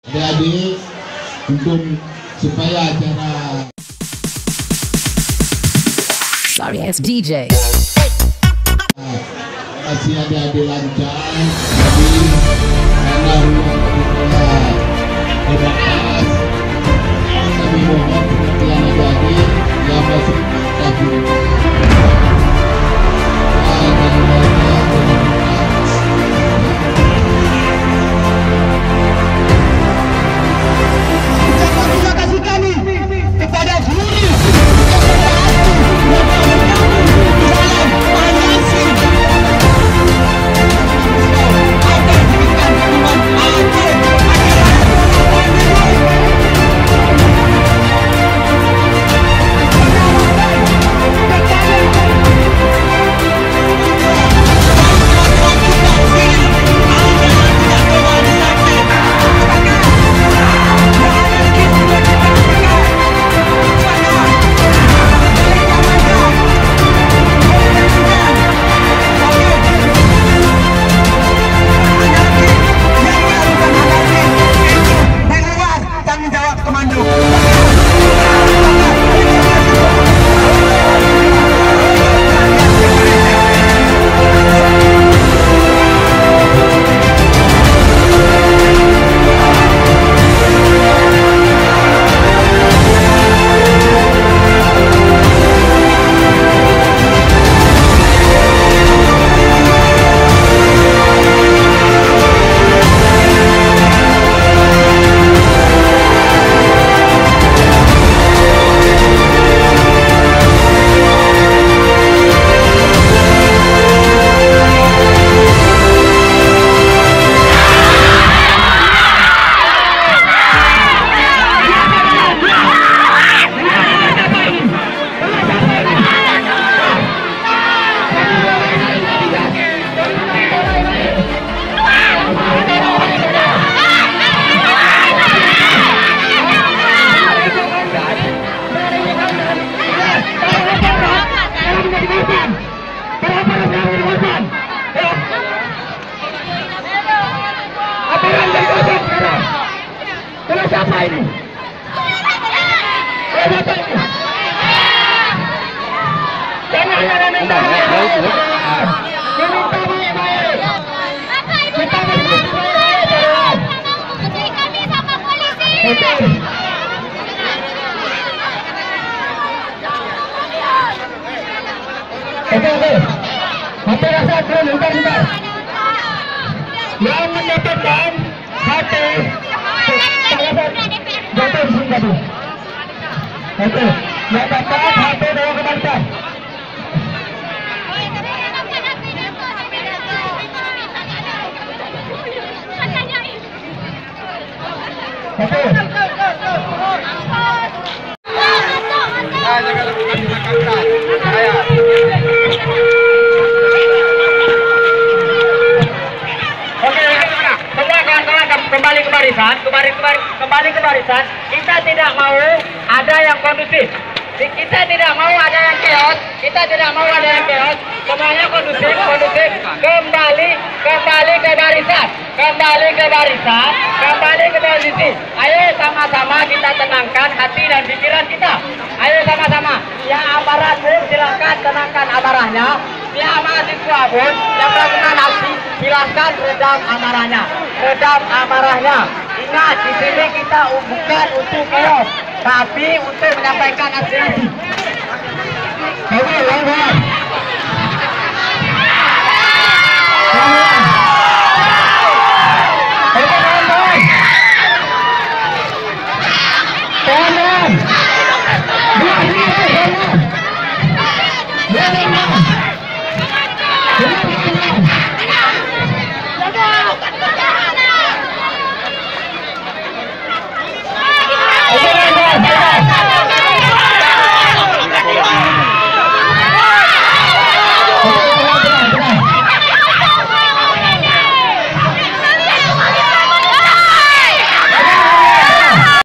Adik-adik untuk supaya acara Sorry as DJ. Kasih adik-adik lancar, jadi karena ruang kita terbatas, kami mohon perhatian adik-adik yang masuk tahun. Terima kasih kami kepada seluruh siapa ini? Oke, rasa dulu, bentar. Yang mendapatkan satu jatuh di sini tadi. Oke, yang dapat satu dewa kebalikan. Oke. Kembali ke barisan. Kita tidak mau ada yang kondusif. Kita tidak mau ada yang chaos. Semuanya kondusif. Kembali ke posisi. Ayo sama-sama kita tenangkan hati dan pikiran kita. Ayo sama-sama. Yang amarah pun silakan tenangkan amarahnya. Yang mahasiswa pun yang melakukan aksi silakan redam amarahnya. Ingat, di sini kita bukan untuk chaos, tapi untuk menyampaikan aspirasi. Oke,